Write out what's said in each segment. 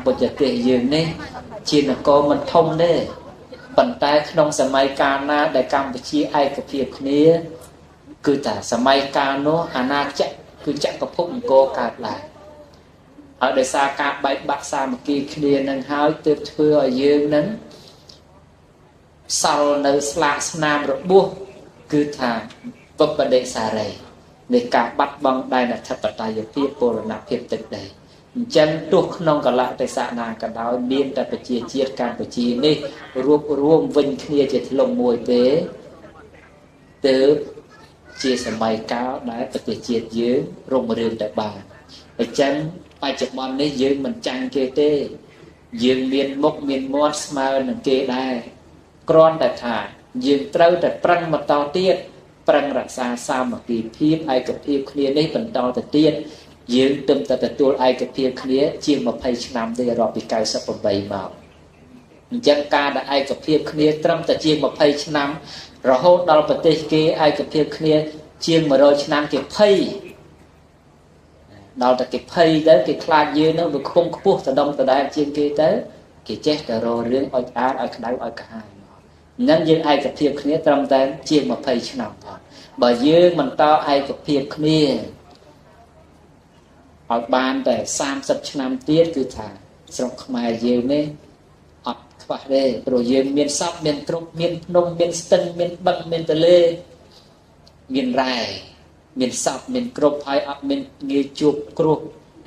កម្ពុជាទេយើងនេះជានគរមិនធំទេប៉ុន្តែក្នុងសម័យកាលណាដែលកម្ពុជាឯកភាពគ្នាគឺថាសម័យកាលនោះអាណាចក្រគឺចក្រភពអង្គរកើតឡើងហើយដោយសារការបែកបាក់សាមគ្គីគ្នានឹងហើយទើបធ្វើឲ្យយើងនឹងសល់នៅស្លាកស្នាមរបួសគឺថាពុបដិសារីនៃការបាត់បង់ដែនអធិបតេយ្យភាពបូរណភាពទឹកដីអញ្ចឹងទោះក្នុងកលៈទេសៈណាក៏ដោយមានតែប្រជាជាតិកម្ពុជានេះរួបរวมវិញគ្នាជាធ្លុងមួយទេទើបជាសម័យកាលដែលប្រទេសជាតិយើងរុងរឿងតែបានអញ្ចឹងបច្ចុប្បន្ននេះយើងមិនចាញ់គេទេយើងមានមុខមានមាត់ស្មើនឹងគេដែរគ្រាន់តែថាយើងត្រូវតែប្រឹងបន្តទៀតប្រឹងរក្សាសាមគ្គីភាពឯកភាពគ្នានេះបន្តទៅទៀតយើងទើបតែទទួលឯកភាពគ្នាជាង20ឆ្នាំទេរាប់ពី98មកអញ្ចឹងការដែលឯកភាពគ្នាត្រឹមតែជាង20ឆ្នាំរហូតដល់ប្រទេសគេឯកភាពគ្នាជាង100ឆ្នាំគេភ័យដល់តែគេភ័យទៅគេខ្លាចយើងនឹងវាខ្ពង់ខ្ពស់ដុំដដែលជាងគេទៅគេចេះតែរករឿងឲ្យអាតឲ្យក្តៅឲ្យកាហាយហ្នឹងយើងឯកភាពគ្នាត្រឹមតែជាង20ឆ្នាំផងបើយើងបន្តឯកភាពគ្នាឲ្យបានតែ30ឆ្នាំទៀតគឺថាស្រុកខ្មែរយើងនេះអត់ខ្វះទេព្រោះយើងមានសពមានគ្រប់មានភ្នំមានស្ទឹងមានបឹងមានទន្លេមានរ៉ែមានសពមានគ្រប់ហើយអត់មានងាយជួបគ្រោះ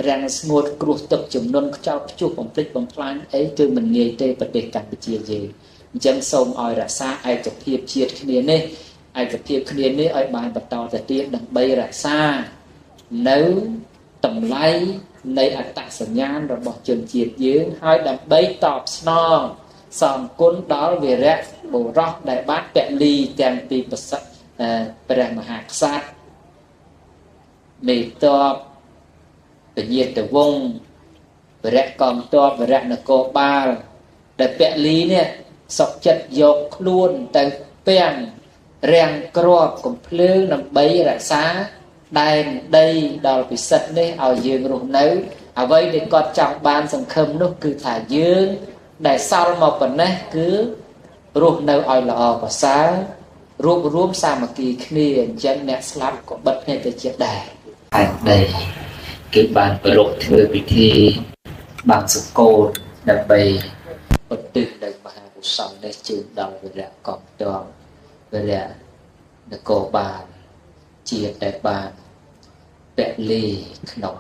រាំងស្ងួតគ្រោះទឹកជំនន់ខ្យល់ព្យុះបំភ្លេចបំផ្លាញអីគឺមិនងាយទេប្រទេសកម្ពុជាយើងអញ្ចឹងសូមឲ្យរក្សាឯកភាពជាតិគ្នានេះឯកភាពគ្នានេះឲ្យបានបន្តទៅទៀតដើម្បីរក្សានៅតម្លៃនៃអត្តសញ្ញាណរបស់ជនជាតិយើងហើយដើម្បីតបស្នងសំគុណដល់វីរៈបុរសដែលបានពលីទាំងពីប្រសិទ្ធព្រះមហាក្សត្រមេតបពញាតវង្សវីរៈកងទ័ពវីរៈនគរបាលដែលពលីនេះសុខចិត្តយកខ្លួនទៅពាំងរាំងគ្រាប់កំភ្លើងដើម្បីរក្សាដែនដីដល់ពិសិដ្ឋនេះឲ្យយើងរស់នៅអ្វីដែលគាត់ចង់បានសង្ឃឹមនោះគឺថាយើងដែលសល់មកប៉ុណ្ណេះគឺរស់នៅឲ្យល្អប្រសើររួបរวมសាមគ្គីគ្នាអញ្ចឹងអ្នកស្លាប់ក៏បិទភ្នែកទៅជាតិដែរហើយដីគេបានប្រពធ្វើពិធីបាំងសកលដើម្បីឧទ្ទិសដល់មហាកុសលនេះជូនដល់វីរៈកងទ័ពវីរៈនគរបាលជាតិដែលបានពលីក្នុង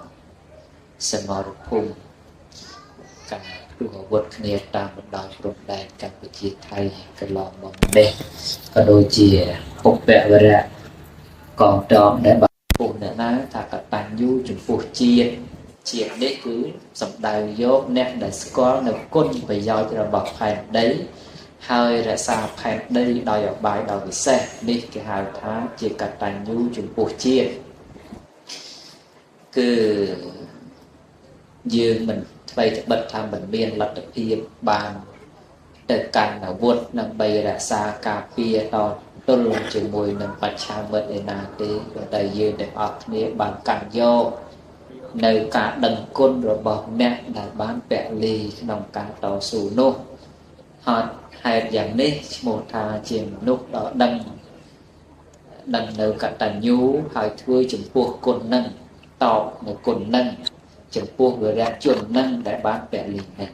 សមរភូមិការផ្ទុះអាវុធគ្នាតាមបណ្ដោយព្រំដែនកម្ពុជាថៃកន្លងមកនេះក៏ដូចជាពុពវីរៈកងទ័ពដែលបានពុះអ្នកណាថាកតញ្ញូចំពោះជាតិនេះគឺសំដៅយកអ្នកដែលស្គាល់នៅគុណប្រយោជន៍របស់ផែនដីហើយរក្សាផែនដីដោយអបាយដោយវិសេសនេះគេហៅថាជាកតញ្ញូចំពោះជាតិគឺយើងមិនថ្មីត្បិតថាមិនមានលទ្ធភាពបានទៅកាន់អាវុធដើម្បីរក្សាការពារតទល់ជាមួយនឹងបច្ឆាមិត្តឯណាទេប៉ុន្តែយើងទាំងអស់គ្នាបានកាន់យកនៅការដឹងគុណរបស់អ្នកដែលបានពលីក្នុងការតស៊ូនោះហើយហេតុយ៉ាងនេះឈ្មោះថាជាមនុស្សដ៏ដឹងនៅកតញ្ញូហើយធ្វើចំពោះគុណនឹងតបនៅគុណនឹងចំពោះវីរៈជននឹងដែលបានពលីនឹង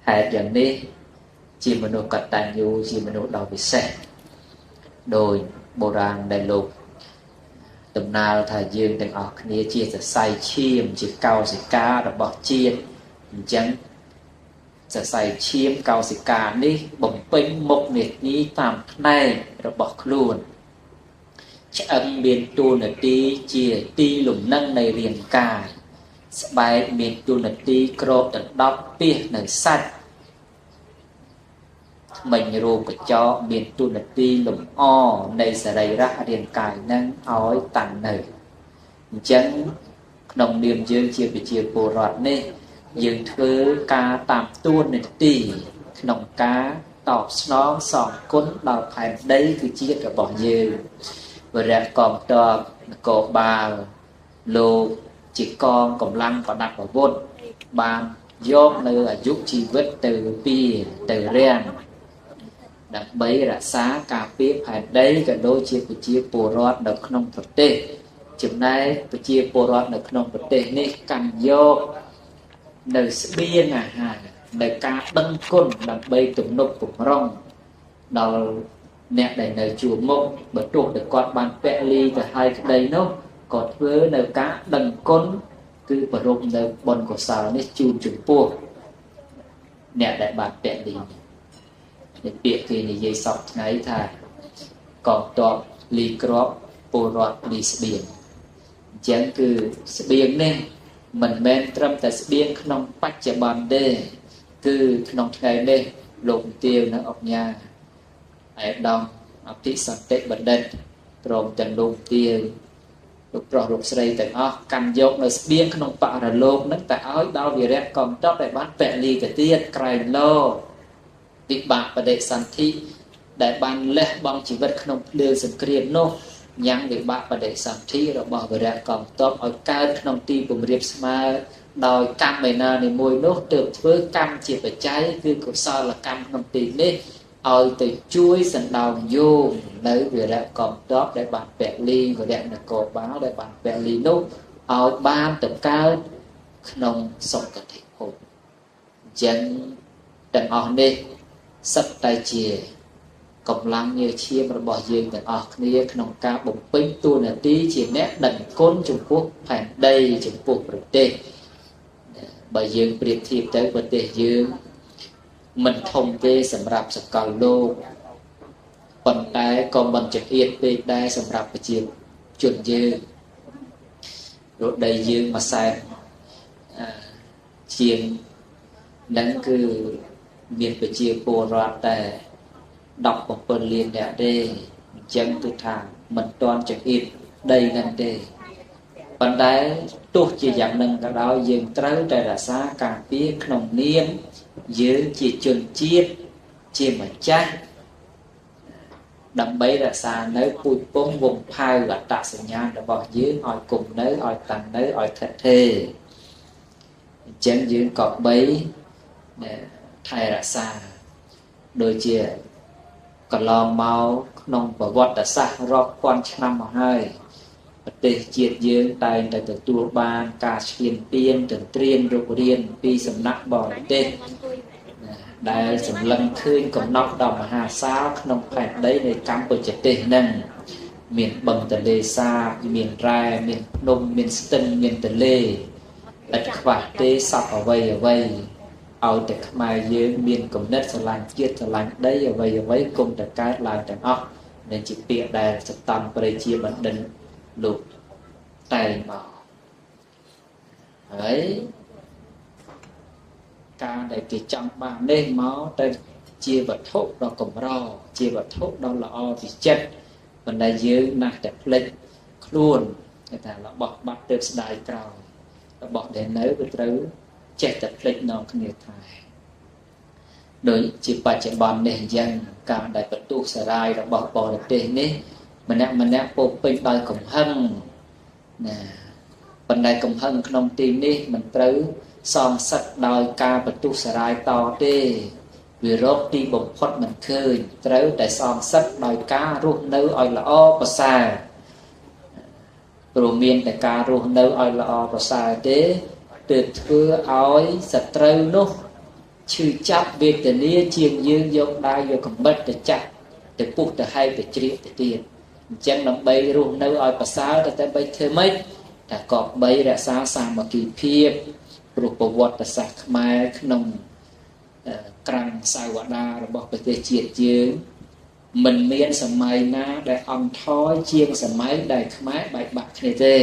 ហេតុយ៉ាងនេះជាមនុស្សកតញ្ញូជាមនុស្សដ៏ពិសេសដោយបុរាណដែលលោកដំណើរថាយើងទាំងអស់គ្នាជាសរសៃឈាមជាកោសិការបស់ជាតិអញ្ចឹងសរសៃឈាមកោសិកានេះបំពេញមុខនាទីតាមផ្នែករបស់ខ្លួនឆ្អឹងមានតួនាទីជាទីលំនឹងនៃរាងកាយស្បែកមានតួនាទីគ្របដណ្ដប់ពាសនៅសាច់មិញរោមកញ្ចក់មានតួនាទីលំអនៃសរីរៈរាងកាយនឹងឲ្យតាំងនៅអញ្ចឹងក្នុងនាមយើងជាប្រជាពលរដ្ឋនេះយើងធ្វើការតាមតួនាទីក្នុងការតបស្នងសងគុណដល់ផែនដីគឺជាតិរបស់យើងវីរៈកងទ័ពនគរបាលលោកជាកងកម្លាំងប្រដាប់អាវុធបាន យកនៅអាយុជីវិតទៅពីទៅរាំងដើម្បីរក្សាការពារផែនដីក៏ដូចជាប្រជាពលរដ្ឋនៅក្នុងប្រទេសចំណែកប្រជាពលរដ្ឋនៅក្នុងប្រទេសនេះកាន់យកនៅស្បៀងអាហារនៅការដឹងគុណដើម្បីទំនុកបំរុងដល់អ្នកដែលនៅជួរមុខបើទោះតែគាត់បានពលីទៅហើយក្តីនោះក៏ធ្វើនៅការដឹងគុណគឺប្រពនៅបុណ្យកុសលនេះជូនចំពោះអ្នកដែលបានពលីនេះពាក្យគេនិយាយសពថ្ងៃថាកងទ័ពលីក្របពលរដ្ឋលីស្បៀងអញ្ចឹងគឺស្បៀងនេះមិនមែនត្រឹមតែស្បៀងក្នុងបច្ចុប្បន្នទេគឺក្នុងថ្ងៃនេះលោកទាវនៅអុកញ៉ាឯកឧត្តមអភិសន្តិបណ្ឌិតព្រមទាំងលោកទាវលោកប្រុសលោកស្រីទាំងអស់កាន់យកនៅស្បៀងក្នុងបរិលោកនឹងតែឲ្យដល់វីរៈកងទ័ពដែលបានពលីទៅទៀតក្រែងលោវិបាកបដិសន្ធិដែលបានលះបង់ជីវិតក្នុងភ្លើងសង្គ្រាមនោះញ៉ាំងវិបាកបដិសន្ធិរបស់វីរៈកងទ័ពឲ្យកើតក្នុងទីពម្រាបស្មើដោយកម្មឯណានីមួយនោះទើបធ្វើកម្មជាបច្ច័យគឺកុសលកម្មក្នុងទីនេះឲ្យទៅជួយសណ្ដោងយោងនៅវីរៈកងទ័ពដែលបានពលីវីរៈនគរបាលដែលបានពលីនោះឲ្យបានទៅកើតក្នុងសុគតិភពអញ្ចឹងទាំងអស់នេះសិតតែជាកម្លាំងញើសឈាមរបស់យើងទាំងអស់គ្នាក្នុងការបំពេញតួនាទីជាអ្នកដឹងគុណចំពោះផែនដីចំពោះប្រទេសបើយើងប្រៀបធៀបទៅប្រទេសយើងមិនធំទេសម្រាប់សកលលោកប៉ុន្តែក៏មិនចង្អៀតពេកដែរសម្រាប់ប្រជាជនយើងរកដីយើងមួយសែនជាងនឹងគឺមានប្រជាពលរដ្ឋតែ17លាននាក់ទេអញ្ចឹងគឺថាមិនទាន់ចង្អៀតដីនឹងទេប៉ុន្តែទោះជាយ៉ាងនឹងក៏ដោយយើងត្រូវតែរក្សាការពារក្នុងនាមយើងជាជនជាតិជាម្ចាស់ដើម្បីរក្សានៅពូជពង្សវង្សផៅអត្តសញ្ញាណរបស់យើងឲ្យគង់នៅឲ្យតាំងនៅឲ្យថិតថេរអញ្ចឹងយើងក៏បីថែរក្សាដូចជាកន្លងមកក្នុងប្រវត្តិសាស្ត្ររាប់ពាន់ឆ្នាំមកហើយប្រទេសជាតិយើងតែងតែទទួលបានការឈ្លានពានទន្ទ្រានរុករានពីសំណាក់បរទេសដែលសម្លឹងឃើញកំណត់ដល់មហាសាលក្នុងផែនដីនៃកម្ពុជាទេសនឹងមានបឹងទន្លេសាបមានរ៉ែមានភ្នំមានស្ទឹងមានទន្លេឥតខ្វះទេសពអ្វីអ្វីឲ្យតែខ្មែរយើងមានគំនិតស្រឡាញ់ជាតិស្រឡាញ់ដីអ្វីអ្វីគុំតែកើតឡើងទាំងអស់nên chỉ biếtដែលសតំប្រជាបណ្ឌិតលោកតែងមកហើយការដែលគេចង់បាននេះមកទៅជាវត្ថុដ៏កម្រជាវត្ថុដ៏ល្អពិចិត្រប៉ុន្តែយើងណាស់តែភ្លេចខ្លួនគេថារបស់បាត់ទៅស្ដាយក្រោយរបស់ដែលនៅគឺត្រូវចេះតែភ្លេចនងគ្នាថាដោយជាបច្ចុប្បន្ននេះអញ្ចឹងការដែលបន្ទុះសារាយរបស់បរទេសនេះម្នាក់ពោពេញដោយកំហឹងណាប៉ុន្តែកំហឹងក្នុងទីនេះមិនត្រូវសងសឹកដោយការបន្ទុះសារាយតទេវារកទីបំផុតមិនឃើញត្រូវតែសងសឹកដោយការរស់នៅឲ្យល្អប្រសើរព្រមមានតែការរស់នៅឲ្យល្អប្រសើរទេទើបធ្វើឲ្យសត្រូវនោះឈឺចាប់វេទនាជាងយើងយកដៃយកកំបិតទៅចាក់ទៅពុះទៅហែកទៅជ្រៀកទៅទៀតអញ្ចឹងដើម្បីរស់នៅឲ្យប្រសើរតែបីធ្វើម៉េចតែក៏បីរក្សាសាមគ្គីភាពព្រោះប្រវត្តិសាស្ត្រខ្មែរក្នុងក្រាំងសាវតារបស់ប្រទេសជាតិយើងមិនមានសម័យណាដែលអន់ថយជាងសម័យដែលខ្មែរបែកបាក់គ្នាទេ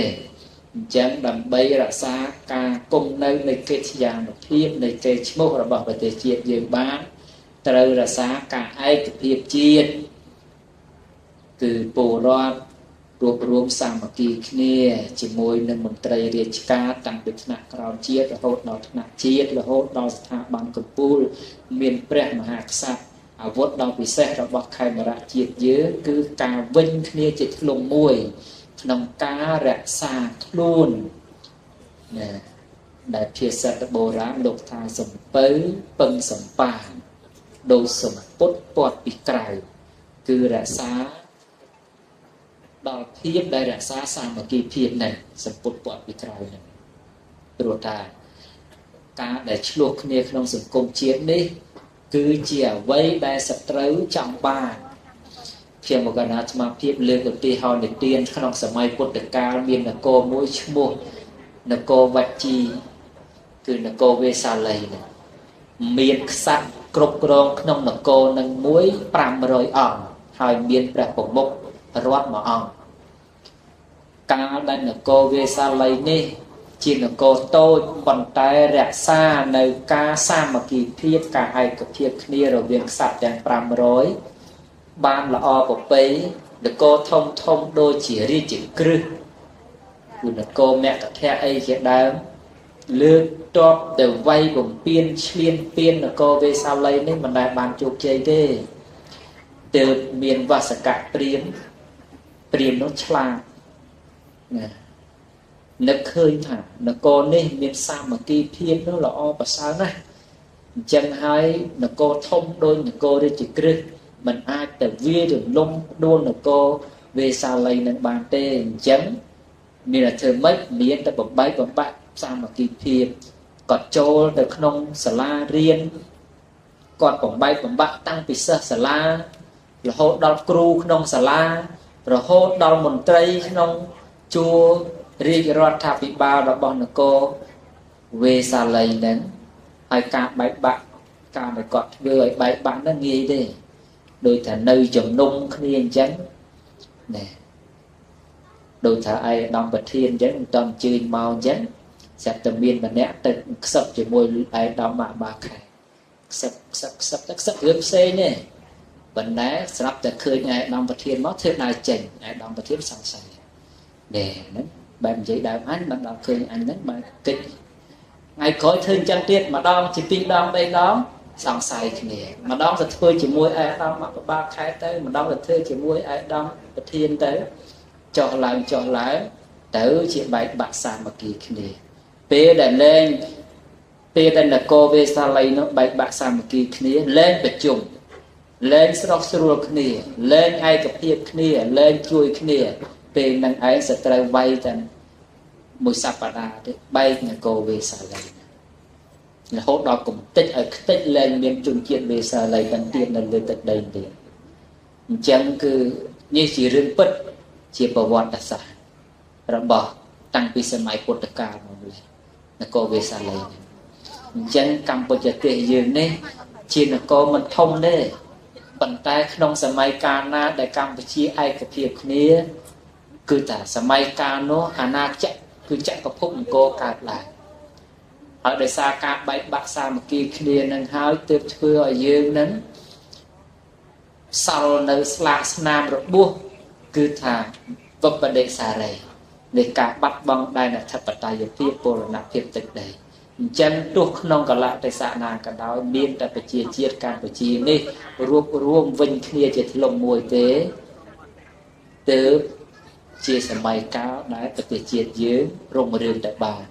អញ្ចឹងដើម្បីរក្សាការគង់នៅនៃកិច្ចយានុភាពនៃកេរ្តិ៍ឈ្មោះរបស់ប្រទេសជាតិយើងបានត្រូវរក្សាការឯកភាពជាតិគឺពលរដ្ឋរួបរวมសាមគ្គីគ្នាជាមួយនឹងមន្ត្រីរាជការតាំងពីថ្នាក់ក្រោមជាតិរហូតដល់ថ្នាក់ជាតិរហូតដល់ស្ថាប័នកំពូលមានព្រះមហាក្សត្រអាវុធដ៏ពិសេសរបស់ខេមរៈជាតិយើងគឺការវិញគ្នាជាធ្លុងមួយក្នុងការរក្សាខ្លួនណា ដែលភាសាបុរាណលោកថាសំពៅពឹងសំប៉ាដោយសំពុតពាត់ពីក្រៅគឺរក្សាដល់ភាពដែលរក្សាសាមគ្គីភាពនេះសម្ពុតពាត់ពីក្រៅនេះព្រោះថាការដែលឆ្លោះគ្នាក្នុងសង្គមជាតិនេះគឺជាអ្វីដែលសត្រូវចង់បានខ្ញុំមកកណាអាត្មាភាពលើកឧទាហរណ៍និទានក្នុងសម័យពុទ្ធកាលមាននគរមួយឈ្មោះនគរវัจជីគឺនគរវេសាលីនេះមានក្សត្រគ្រប់គ្រងក្នុងនគរនឹងមួយ500អង្គហើយមានព្រះប្រមុខរដ្ឋមួយអង្គកាលដែលនគរវេសាលីនេះជានគរតូចប៉ុន្តែរក្សានៅការសាមគ្គីភាពការឯកភាពគ្នារវាងក្សត្រទាំង500បានល្អប្រពៃនគរធំធំដូចជារាជក្រឹសគឺនគរមគ្គធៈអីជាដើមលើកតបទៅវាយបំពេញឈ្លានពាននគរវេសាលីនេះមិនដែលបានជោគជ័យទេទើបមានវសកៈព្រាហ្មណ៍នោះឆ្លាតណានឹកឃើញថានគរនេះមានសាមគ្គីភាពនោះល្អប្រសើរណាស់អញ្ចឹងហើយនគរធំដូចនគររាជក្រឹសมันអាចទៅវាយរំលំដួលនគរវេសាលីនឹងបានទេអញ្ចឹងមានតែធ្វើម៉េចមានតែបំបែកបំបាក់សាមគ្គីភាពគាត់ចូលទៅក្នុងសាលារៀនគាត់បំបែកបំបាក់តាំងពីសិស្សសាលារហូតដល់គ្រូក្នុងសាលារហូតដល់មន្ត្រីក្នុងជួររាជរដ្ឋាភិបាលរបស់នគរវេសាលីនឹងហើយការបែកបាក់ការដែលគាត់ធ្វើឲ្យបែកបាក់ហ្នឹងងាយទេដោយថានៅជំនុំគ្នាអញ្ចឹងណែដោយថាឯកឧត្តមប្រធានអញ្ចឹងមិនតន់ជើញមកអញ្ចឹងស្រាប់តែមានម្នាក់ទៅខ្សឹបជាមួយឯកឧត្តមបាខែខ្សឹបរឿងផ្សេងទេប៉ុន្តែស្រាប់តែឃើញឯកឧត្តមប្រធានមកធ្វើដើរចេញឯកឧត្តមប្រធានសង្ស័យណែហ្នឹងបែបនិយាយដើមអញមិនដល់ឃើញអញហ្នឹងបែបគិតថ្ងៃក្រោយធ្វើអញ្ចឹងទៀតម្ដងជា2ដង3ដងសង្ស័យគ្នាម្ដងទៅធ្វើជាមួយឯកឧត្តមបាខែទៅម្ដងទៅធ្វើជាមួយឯកឧត្តមប្រធានទៅចុះឡើងទៅជាបែកបាក់សាមគ្គីគ្នាពេលដែលនគរវេសាលីនោះបែកបាក់សាមគ្គីគ្នាលែងប្រជុំលែងស្រោះស្រួលគ្នាលែងឯកភាពគ្នាលែងជួយគ្នាពេលនឹងឯងសត្រូវវាយតែមួយសប្តាហ៍ទេបែកនគរវេសាលីរហូតដល់កំតិចឲ្យខ្ទេចលែងមានជនជាតិវេសាលីទាំងទៀតនៅលើទឹកដីទៀតអញ្ចឹងគឺនេះជារឿងពិតជាប្រវត្តិសាស្ត្ររបស់តាំងពីសម័យពុទ្ធកាលមកម្ល៉េះនគរវេសាលីអញ្ចឹងកម្ពុជាទេសយើងនេះជានគរមិនធំទេប៉ុន្តែក្នុងសម័យកាលណាដែលកម្ពុជាឯកភាពគ្នាគឺថាសម័យកាលនោះអាណាចក្រគឺចក្រភពនគរកើតឡើងហើយដោយសារការបែកបាក់សាមគ្គីគ្នានឹងហើយទើបធ្វើឲ្យយើងនឹងសល់នៅស្លាកស្នាមរបួសគឺថាវិបដិសារីនៃការបាត់បង់ដែនអធិបតេយ្យភាពពលនភាពទឹកដីអញ្ចឹងទោះក្នុងកលៈទេសៈណាក៏ដោយមានតែប្រជាជាតិកម្ពុជានេះរួបរួមវិញគ្នាជាធ្លុងមួយទេទើបជាសម័យកាលដែលប្រទេសជាតិយើងរុងរឿងតែបាន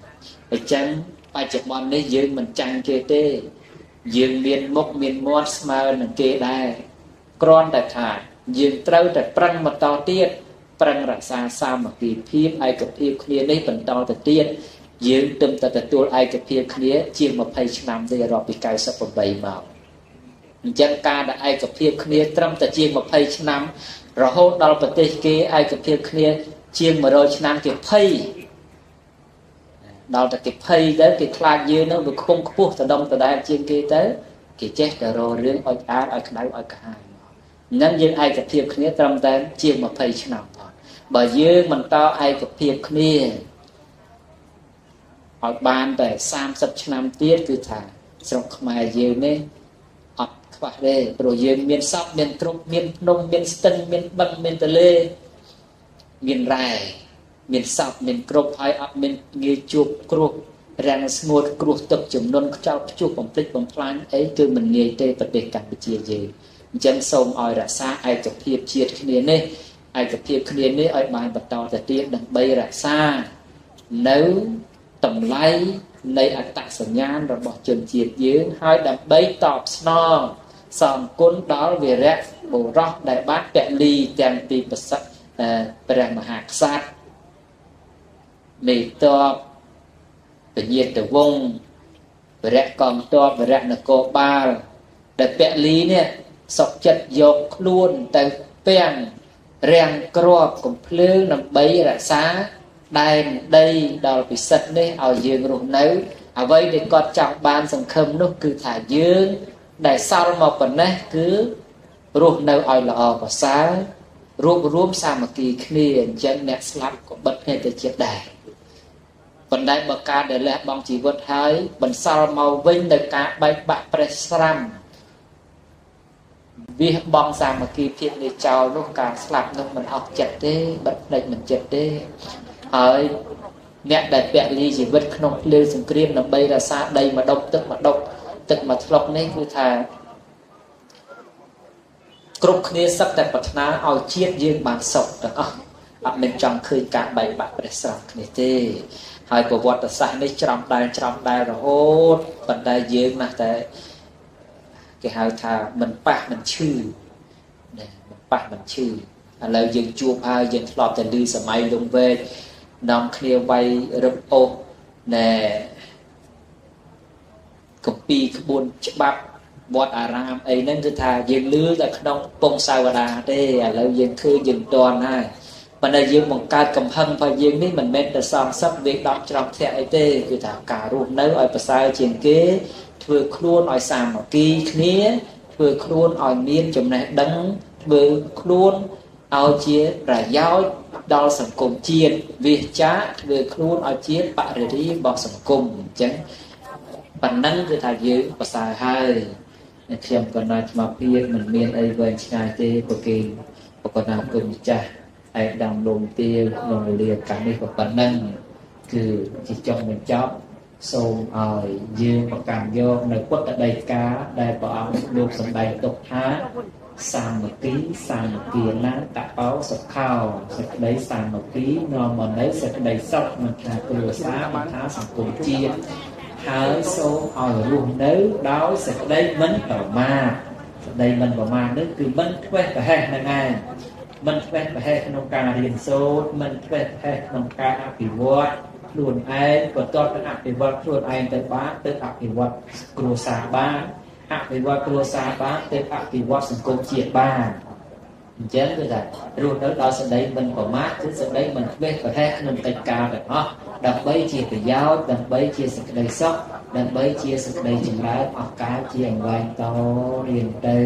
អញ្ចឹងបច្ចុប្បន្ននេះយើងមិនចាញ់គេទេយើងមានមុខមានមាត់ស្មើនឹងគេដែរគ្រាន់តែថាយើងត្រូវតែប្រឹងបន្តទៀតប្រឹងរក្សាសាមគ្គីភាពឯកភាពគ្នានេះបន្តទៅទៀតយើងទើបតែទទួលឯកភាពគ្នាជាង20ឆ្នាំទេរាប់ពី98មកអញ្ចឹងការដែលឯកភាពគ្នាត្រឹមតែជាង20ឆ្នាំរហូតដល់ប្រទេសគេឯកភាពគ្នាជាង100ឆ្នាំគេភ័យដល់តែគេភ័យទៅគេខ្លាចយើងនឹងវាខ្ពង់ខ្ពស់ដុំដដែលជាងគេទៅគេចេះតែរករឿងឲ្យអាតឲ្យក្តៅឲ្យកាហាយហ្នឹងយើងឯកភាពគ្នាត្រឹមតែជាង20ឆ្នាំផងបើយើងបន្តឯកភាពគ្នាឲ្យបានតែ30ឆ្នាំទៀតគឺថាស្រុកខ្មែរយើងនេះអត់ខ្វះទេព្រោះយើងមានសពមានគ្រប់មានភ្នំមានស្ទឹងមានបឹងមានទន្លេមានរ៉ែមានសពមានគ្រប់ហើយអត់មានងាយជួបគ្រោះរាំងស្ងួតគ្រោះទឹកជំនន់ខ្យល់ព្យុះបំភ្លេចបំផ្លាញអីគឺមិនងាយទេប្រទេសកម្ពុជាយើងអញ្ចឹងសូមឲ្យរក្សាឯកភាពជាតិគ្នានេះឯកភាពគ្នានេះឲ្យបានបន្តទៅទៀតដើម្បីរក្សានៅតម្លៃ នៃអត្តសញ្ញាណរបស់ជនជាតិយើងហើយដើម្បីតបស្នងសំគុណដល់វីរៈបុរសដែលបានពលីទាំងពីប្រសិទ្ធព្រះមហាក្សត្រមេតបពញាតវង្សវីរៈកងទ័ពវីរៈនគរបាលដែលពលីនេះសុខចិត្តយកខ្លួនទៅពាំងរាំងគ្រាប់កំភ្លើងដើម្បីរក្សាដែនដីដល់ពិសិដ្ឋនេះឲ្យយើងរស់នៅអ្វីដែលគាត់ចង់បានសង្ឃឹមនោះគឺថាយើងដែលសល់មកប៉ុណ្ណេះគឺរស់នៅឲ្យល្អប្រសើររួបរวมសាមគ្គីគ្នាអញ្ចឹងអ្នកស្លាប់ក៏បិទគ្នាទៅជាដែរប៉ុន្តែបើការដែលលះបង់ជីវិតហើយបន្សល់មកវិញនៅការបែកបាក់ប្រេះស្រាំវាបងសាមគ្គីភាពនេះចោលនោះការស្លាប់នោះមិនអស់ចិត្តទេបិទភ្នែកមិនចិត្តទេហើយអ្នកដែលពលីជីវិតក្នុងភ្លើងសង្គ្រាមដើម្បីរក្សាដីមកដុកទឹកមកដុកទឹកមកធ្លុកនេះគឺថាគ្រប់គ្នាសឹកតែប្រាថ្នាឲ្យជាតិយើងបានសុខទាំងអស់អត់មានចង់ឃើញការបែកបាក់ប្រេះស្រាំគ្នាទេហើយប្រវត្តិសាស្ត្រនេះច្រំដែលរហូតប៉ុន្តែយើងណាស់តែគេហៅថាមិនប៉ះមិនឈឺមិនប៉ះមិនឈឺឥឡូវយើងជួបហើយយើងធ្លាប់តែឮសម័យលំវែកនាំគ្នាវាយរឹបអូសណែកំពីក្បួនច្បាប់វត្តអារាមអីហ្នឹងគឺថាយើងលឺតែក្នុងពងសាវតាទេឥឡូវយើងឃើញយើងតន់ហើយប៉ុន្តែយើងបង្កើតកំហឹងរបស់យើងនេះមិនមែនតែសំសឹកវាដកច្រំធាក់អីទេគឺថាការរស់នៅឲ្យប្រសើរជាងគេធ្វើខ្លួនឲ្យសាមគ្គីគ្នាធ្វើខ្លួនឲ្យមានចំណេះដឹងធ្វើខ្លួនឲ្យជាប្រយោជន៍ដល់សង្គមជាតិវាចាធ្វើខ្លួនឲ្យជាបរិយារបស់សង្គមអញ្ចឹងប៉ុណ្ណឹងគឺថាយើងប្រសើរហើយខ្ញុំក៏ណាត់មកភាពមិនមានអីវែងឆ្ងាយទេប្រគេនប្រកបតាមគុណម្ចាស់ឯកដំលំទាលក្នុងវេលាកាលនេះក៏ប៉ុណ្ណឹងគឺជាចុងបញ្ចប់សូមឲ្យយើងប្រកាន់យកនៅពុទ្ធដីកាដែលព្រះអង្គលោកសម្ដែងទុកថាសាមគ្គីណាតបោសុខោសេចក្តីសាមគ្គីនាំមកនៅសេចក្តីសុខមិនថាគ្រួសារមិនថាសង្គមជាតិហើយសូមឲ្យរស់នៅដោយសេចក្តីមិនប្រមាទសេចក្តីមិនប្រមាទនេះគឺមិនធ្វេសប្រហែសនឹងឯងមិនធ្វេសប្រហែសក្នុងការរៀនសូត្រមិនធ្វេសប្រហែសក្នុងការអភិវឌ្ឍខ្លួនឯងបន្ទាប់ពីអភិវឌ្ឍខ្លួនឯងទៅបានទៅអភិវឌ្ឍគ្រួសារបានអភិវឌ្ឍគ្រួសារបានទៅអភិវឌ្ឍសង្គមជាតិបានអញ្ចឹងគឺថារស់នៅដោយសេចក្តីមិនប្រមាទគឺសេចក្តីមិនធ្វេសប្រហែសក្នុងកិច្ចការទាំងអស់ដើម្បីជាប្រយោជន៍ដើម្បីជាសេចក្តីសុខដើម្បីជាសេចក្តីចម្រើនអស់កលជាអង្វែងតរៀនទៅ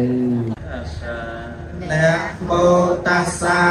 นะโมตัสสะ